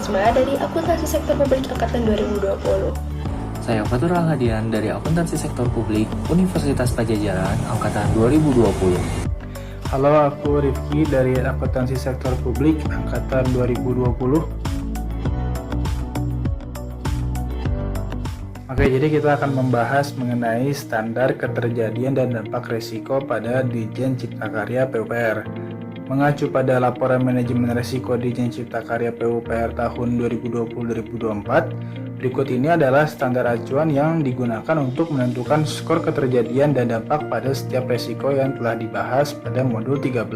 Risma dari Akuntansi Sektor Publik Angkatan 2020. Saya Fatur Al-Hadian dari Akuntansi Sektor Publik Universitas Padjadjaran Angkatan 2020. Halo, aku Rifki dari Akuntansi Sektor Publik Angkatan 2020. Oke, jadi kita akan membahas mengenai standar keterjadian dan dampak risiko pada Ditjen Cipta Karya PUPR. Mengacu pada laporan manajemen risiko Ditjen Cipta Karya PUPR tahun 2020-2024, berikut ini adalah standar acuan yang digunakan untuk menentukan skor keterjadian dan dampak pada setiap risiko yang telah dibahas pada modul 13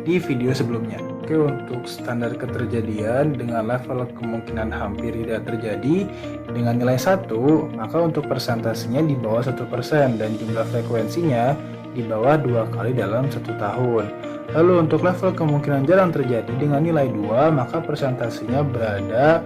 di video sebelumnya. Oke, untuk standar keterjadian dengan level kemungkinan hampir tidak terjadi dengan nilai 1, maka untuk persentasenya di bawah 1% dan jumlah frekuensinya di bawah 2 kali dalam 1 tahun. Lalu untuk level kemungkinan jarang terjadi dengan nilai 2, maka persentasenya berada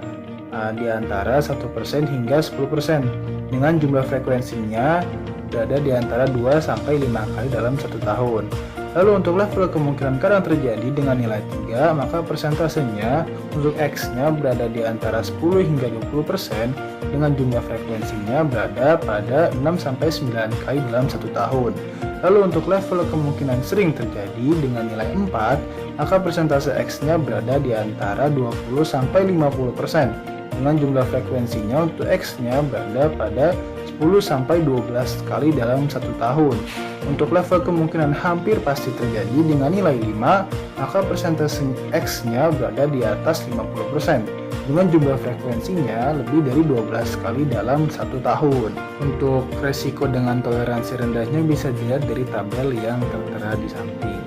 di antara 1% hingga 10% dengan jumlah frekuensinya berada di antara 2 sampai 5 kali dalam 1 tahun. Lalu untuk level kemungkinan kadang terjadi dengan nilai 3, maka persentasenya untuk X-nya berada di antara 10 hingga 20% dengan jumlah frekuensinya berada pada 6 sampai 9 kali dalam 1 tahun. Lalu untuk level kemungkinan sering terjadi dengan nilai 4, maka persentase X-nya berada di antara 20 sampai 50% dengan jumlah frekuensinya untuk X-nya berada pada 10 sampai 12 kali dalam 1 tahun. Untuk level kemungkinan hampir pasti terjadi dengan nilai 5, maka persentase X-nya berada di atas 50% dengan jumlah frekuensinya lebih dari 12 kali dalam 1 tahun. Untuk resiko dengan toleransi rendahnya bisa dilihat dari tabel yang tertera di samping.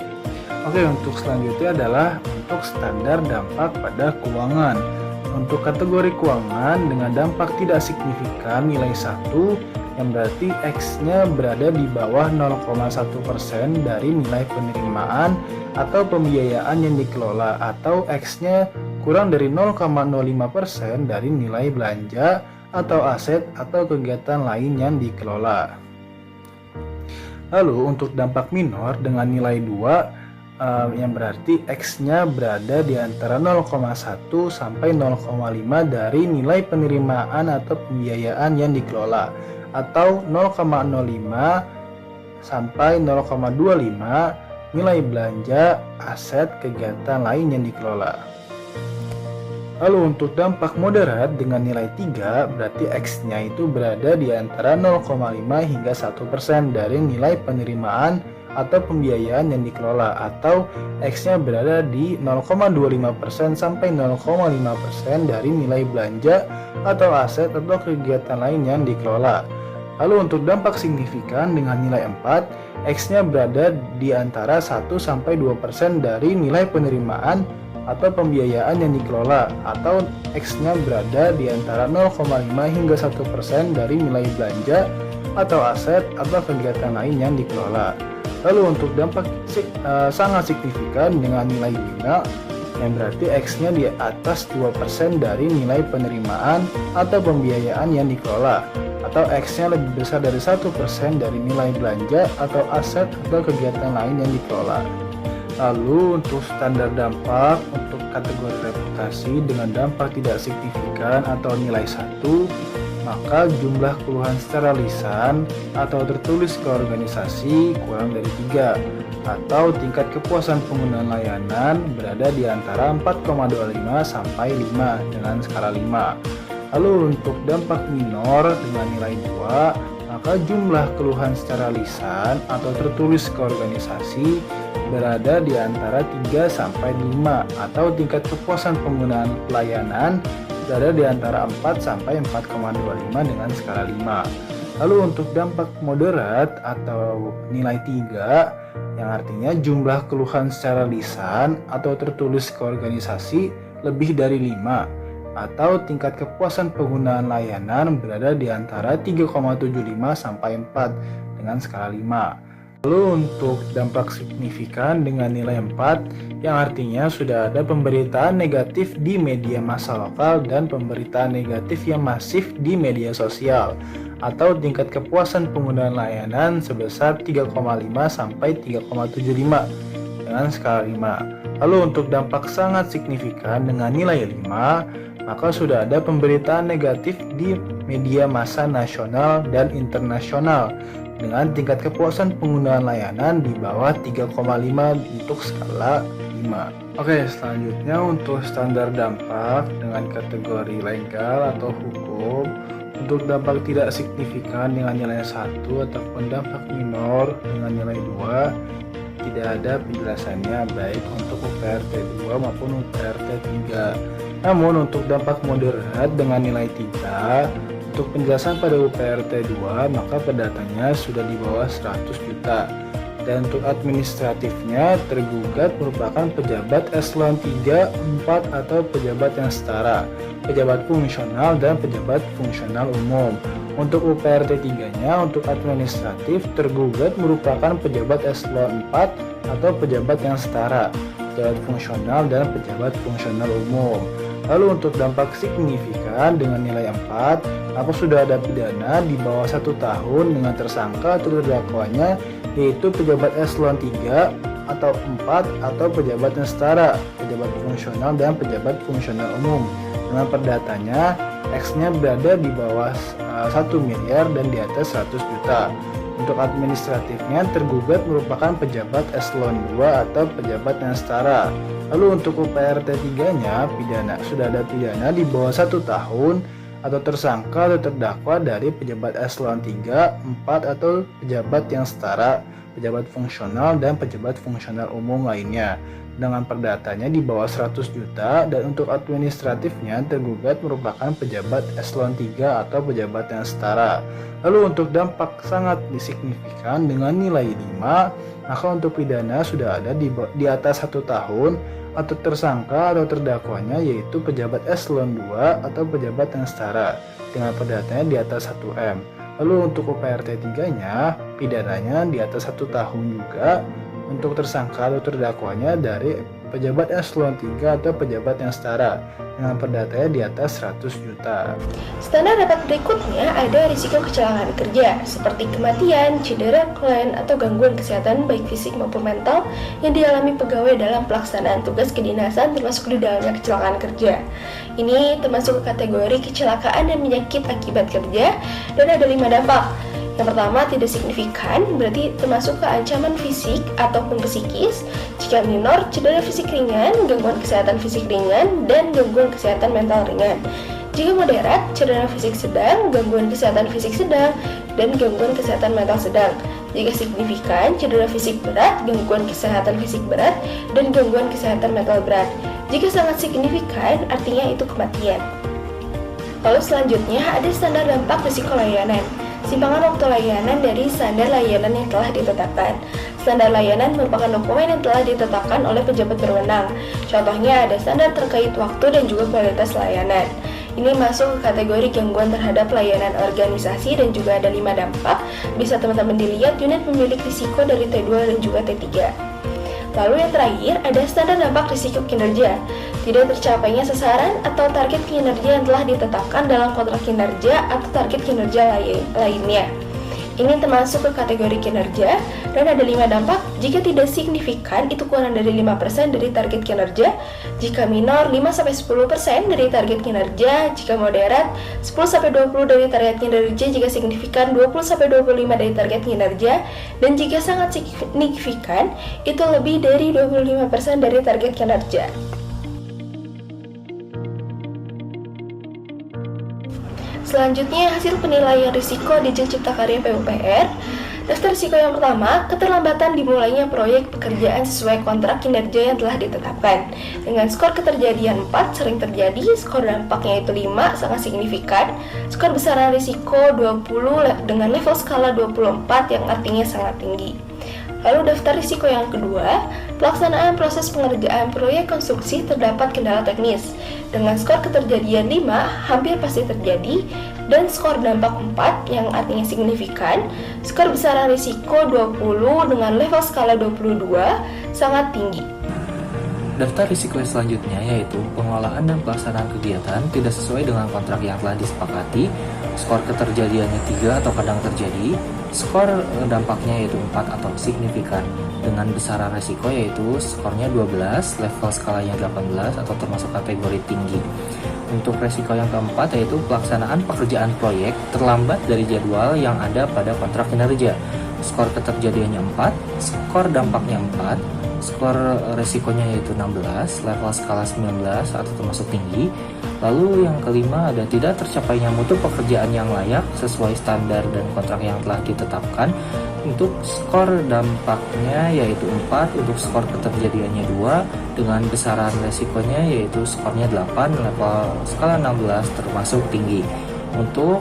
Oke, untuk selanjutnya adalah untuk standar dampak pada keuangan. Untuk kategori keuangan dengan dampak tidak signifikan nilai 1, yang berarti X-nya berada di bawah 0,1% dari nilai penerimaan atau pembiayaan yang dikelola, atau X-nya kurang dari 0,05% dari nilai belanja atau aset atau kegiatan lain yang dikelola. Lalu untuk dampak minor dengan nilai 2, yang berarti X-nya berada di antara 0,1 sampai 0,5 dari nilai penerimaan atau pembiayaan yang dikelola, atau 0,05 sampai 0,25 nilai belanja aset kegiatan lain yang dikelola. Lalu untuk dampak moderat dengan nilai 3, berarti X-nya itu berada di antara 0,5 hingga 1% dari nilai penerimaan atau pembiayaan yang dikelola, atau X-nya berada di 0,25% sampai 0,5% dari nilai belanja atau aset atau kegiatan lain yang dikelola. Lalu untuk dampak signifikan dengan nilai 4, X-nya berada di antara 1 sampai 2% dari nilai penerimaan atau pembiayaan yang dikelola, atau X-nya berada di antara 0,5 hingga 1% dari nilai belanja atau aset atau kegiatan lain yang dikelola. Lalu untuk dampak sangat signifikan dengan nilai 5, yang berarti X-nya di atas 2% dari nilai penerimaan atau pembiayaan yang dikelola, atau X-nya lebih besar dari 1% dari nilai belanja atau aset atau kegiatan lain yang dikelola. Lalu untuk standar dampak untuk kategori reputasi dengan dampak tidak signifikan atau nilai 1, maka jumlah keluhan secara lisan atau tertulis ke organisasi kurang dari 3, atau tingkat kepuasan penggunaan layanan berada di antara 4,25 sampai 5 dengan skala 5. Lalu untuk dampak minor dengan nilai 2, maka jumlah keluhan secara lisan atau tertulis ke organisasi berada di antara 3 sampai 5, atau tingkat kepuasan penggunaan pelayanan berada di antara 4 sampai 4,25 dengan skala 5. Lalu untuk dampak moderat atau nilai 3, yang artinya jumlah keluhan secara lisan atau tertulis ke organisasi lebih dari 5, atau tingkat kepuasan penggunaan layanan berada di antara 3,75 sampai 4 dengan skala 5. Lalu untuk dampak signifikan dengan nilai 4, yang artinya sudah ada pemberitaan negatif di media massa lokal dan pemberitaan negatif yang masif di media sosial, atau tingkat kepuasan penggunaan layanan sebesar 3,5 sampai 3,75 dengan skala 5. Lalu untuk dampak sangat signifikan dengan nilai 5, maka sudah ada pemberitaan negatif di media massa nasional dan internasional dengan tingkat kepuasan penggunaan layanan di bawah 3,5 untuk skala 5. Oke, selanjutnya untuk standar dampak dengan kategori legal atau hukum. Untuk dampak tidak signifikan dengan nilai 1 ataupun dampak minor dengan nilai 2, tidak ada penjelasannya baik untuk UPRT 2 maupun UPRT 3. Namun untuk dampak moderat dengan nilai 3, untuk penjelasan pada UPRT 2 maka pendatanya sudah di bawah 100 juta. Dan untuk administratifnya, tergugat merupakan pejabat eselon 3, 4 atau pejabat yang setara, pejabat fungsional dan pejabat fungsional umum. Untuk UPRT 3-nya, untuk administratif, tergugat merupakan pejabat eselon 4 atau pejabat yang setara, pejabat fungsional dan pejabat fungsional umum. Lalu untuk dampak signifikan dengan nilai 4, maka sudah ada pidana di bawah 1 tahun dengan tersangka atau terdakwanya, yaitu pejabat eselon 3 atau 4 atau pejabat yang setara, pejabat fungsional dan pejabat fungsional umum. Dengan perdatanya, X-nya berada di bawah 1 miliar dan di atas 100 juta. Untuk administratifnya, tergugat merupakan pejabat eselon 2 atau pejabat yang setara. Lalu untuk UPRT 3-nya, sudah ada pidana di bawah 1 tahun atau tersangka atau terdakwa dari pejabat eselon 3, 4 atau pejabat yang setara, pejabat fungsional dan pejabat fungsional umum lainnya. Dengan perdatanya di bawah 100 juta dan untuk administratifnya tergugat merupakan pejabat eselon 3 atau pejabat yang setara. Lalu untuk dampak sangat signifikan dengan nilai 5, maka untuk pidana sudah ada di atas 1 tahun atau tersangka atau terdakwanya yaitu pejabat eselon 2 atau pejabat yang setara dengan perdatanya di atas 1M. Lalu untuk UPRT 3-nya pidananya di atas 1 tahun juga untuk tersangka atau terdakwanya dari pejabat eselon 3 atau pejabat yang setara dengan perdatanya di atas 100 juta. Standar dampak berikutnya ada risiko kecelakaan kerja seperti kematian, cedera, kelainan atau gangguan kesehatan baik fisik maupun mental yang dialami pegawai dalam pelaksanaan tugas kedinasan termasuk di dalamnya kecelakaan kerja. Ini termasuk kategori kecelakaan dan penyakit akibat kerja dan ada 5 dampak. Yang pertama, tidak signifikan, berarti termasuk ke ancaman fisik ataupun psikis. Jika minor, cedera fisik ringan, gangguan kesehatan fisik ringan, dan gangguan kesehatan mental ringan. Jika moderat, cedera fisik sedang, gangguan kesehatan fisik sedang, dan gangguan kesehatan mental sedang. Jika signifikan, cedera fisik berat, gangguan kesehatan fisik berat, dan gangguan kesehatan mental berat. Jika sangat signifikan, artinya itu kematian. Lalu selanjutnya ada standar dampak risiko layanan. Simpangan waktu layanan dari standar layanan yang telah ditetapkan. Standar layanan merupakan dokumen yang telah ditetapkan oleh pejabat berwenang. Contohnya ada standar terkait waktu dan juga kualitas layanan. Ini masuk ke kategori gangguan terhadap layanan organisasi dan juga ada 5 dampak. Bisa teman-teman dilihat unit pemilik risiko dari T2 dan juga T3. Lalu yang terakhir ada standar dampak risiko kinerja. Tidak tercapainya sasaran atau target kinerja yang telah ditetapkan dalam kontrak kinerja atau target kinerja lainnya. Ini termasuk ke kategori kinerja dan ada 5 dampak. Jika tidak signifikan itu kurang dari 5% dari target kinerja. Jika minor 5-10% dari target kinerja. Jika moderat 10-20% dari target kinerja. Jika signifikan 20-25% dari target kinerja. Dan jika sangat signifikan itu lebih dari 25% dari target kinerja. Selanjutnya, hasil penilaian risiko di Dijen Cipta Karya PUPR. Daftar risiko yang pertama, keterlambatan dimulainya proyek pekerjaan sesuai kontrak kinerja yang telah ditetapkan. Dengan skor keterjadian 4 sering terjadi, skor dampaknya itu 5 sangat signifikan, skor besaran risiko 20 dengan level skala 24 yang artinya sangat tinggi. Lalu daftar risiko yang kedua, pelaksanaan proses pengerjaan proyek konstruksi terdapat kendala teknis. Dengan skor keterjadian 5 hampir pasti terjadi dan skor dampak 4 yang artinya signifikan, skor besaran risiko 20 dengan level skala 22 sangat tinggi. Daftar risiko selanjutnya yaitu pengelolaan dan pelaksanaan kegiatan tidak sesuai dengan kontrak yang telah disepakati, skor keterjadiannya 3 atau kadang terjadi, skor dampaknya yaitu 4 atau signifikan, dengan besaran risiko yaitu skornya 12, level skalanya 18 atau termasuk kategori tinggi. Untuk resiko yang keempat yaitu pelaksanaan pekerjaan proyek terlambat dari jadwal yang ada pada kontrak kinerja. Skor keterjadiannya 4, skor dampaknya 4, skor resikonya yaitu 16, level skala 19 atau termasuk tinggi. Lalu yang kelima ada tidak tercapainya mutu pekerjaan yang layak sesuai standar dan kontrak yang telah ditetapkan. Untuk skor dampaknya yaitu 4, untuk skor keterjadiannya 2, dengan besaran resikonya yaitu skornya 8, level skala 16 termasuk tinggi. Untuk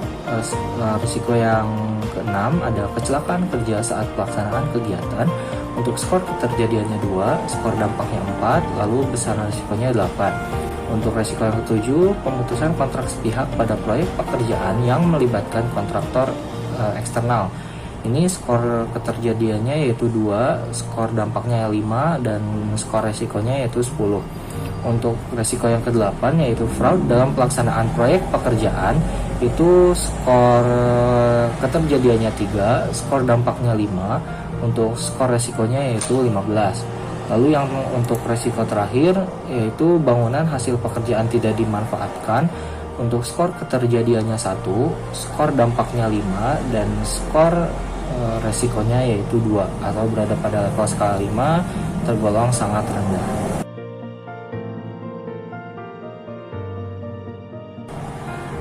risiko yang keenam ada kecelakaan kerja saat pelaksanaan kegiatan. Untuk skor keterjadiannya 2, skor dampaknya 4, lalu besaran risikonya 8. Untuk risiko yang ketujuh, pemutusan kontrak sepihak pada proyek pekerjaan yang melibatkan kontraktor eksternal. Ini skor keterjadiannya yaitu 2, skor dampaknya 5, dan skor resikonya yaitu 10. Untuk resiko yang ke-8 yaitu fraud dalam pelaksanaan proyek pekerjaan, itu skor keterjadiannya 3, skor dampaknya 5, untuk skor resikonya yaitu 15. Lalu yang untuk resiko terakhir yaitu bangunan hasil pekerjaan tidak dimanfaatkan. Untuk skor keterjadiannya 1, skor dampaknya 5, dan skor resikonya yaitu 2 atau berada pada level skala 5, tergolong sangat rendah.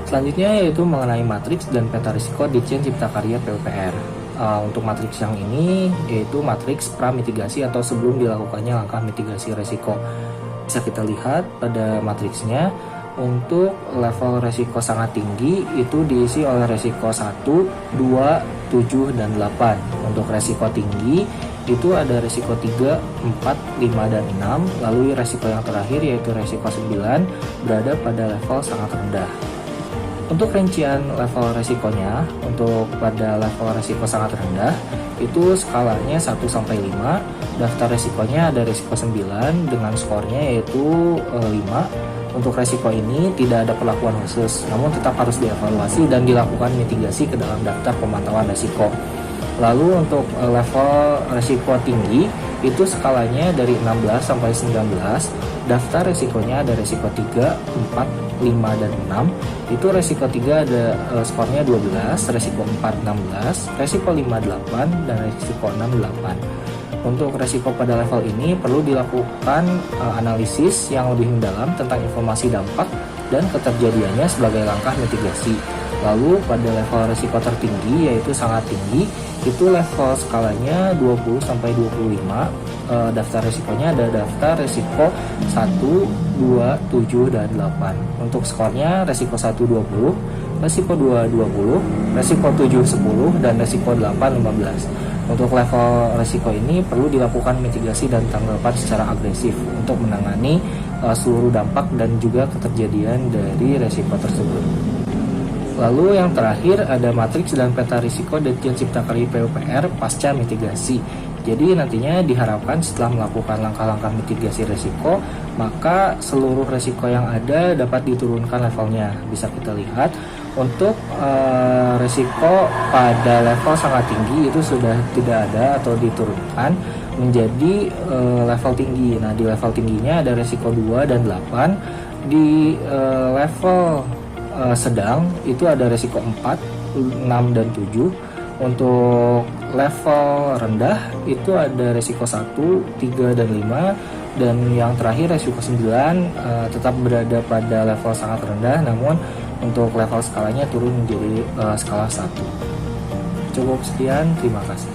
Selanjutnya yaitu mengenai matriks dan peta risiko Ditjen Cipta Karya PUPR. Untuk matriks yang ini yaitu matriks pra-mitigasi atau sebelum dilakukannya langkah mitigasi risiko. Bisa kita lihat pada matriksnya, untuk level risiko sangat tinggi itu diisi oleh risiko 1, 2, 7, dan 8. Untuk risiko tinggi itu ada risiko 3, 4, 5, dan 6. Lalu risiko yang terakhir yaitu risiko 9 berada pada level sangat rendah. Untuk rincian level resikonya, untuk pada level resiko sangat rendah, itu skalanya 1-5, daftar resikonya ada risiko 9 dengan skornya yaitu 5. Untuk resiko ini tidak ada perlakuan khusus, namun tetap harus dievaluasi dan dilakukan mitigasi ke dalam daftar pemantauan resiko. Lalu untuk level resiko tinggi, itu skalanya dari 16-19, daftar resikonya ada resiko 3, 4, 5, dan 6. Itu resiko 3 ada skornya 12, resiko 4 16, resiko 5 8, dan resiko 6 8. Untuk resiko pada level ini perlu dilakukan analisis yang lebih mendalam tentang informasi dampak dan keterjadiannya sebagai langkah mitigasi. Lalu pada level resiko tertinggi yaitu sangat tinggi, itu level skalanya 20-25. Daftar resikonya ada daftar resiko 1, 2, 7, dan 8. Untuk skornya resiko 1 20, resiko 2 20, resiko 7 10, dan resiko 8 15. Untuk level resiko ini perlu dilakukan mitigasi dan tanggapan secara agresif untuk menangani seluruh dampak dan juga keterjadian dari resiko tersebut. Lalu yang terakhir ada matriks dan peta risiko Ditjen Cipta Karya PUPR pasca mitigasi. Jadi nantinya diharapkan setelah melakukan langkah-langkah mitigasi risiko, maka seluruh risiko yang ada dapat diturunkan levelnya. Bisa kita lihat untuk risiko pada level sangat tinggi itu sudah tidak ada atau diturunkan menjadi level tinggi. Nah, di level tingginya ada risiko 2 dan 8. Di level sedang itu ada risiko 4, 6, dan 7. Untuk level rendah itu ada risiko 1, 3, dan 5. Dan yang terakhir risiko 9 tetap berada pada level sangat rendah, namun untuk level skalanya turun menjadi skala 1. Cukup sekian, terima kasih.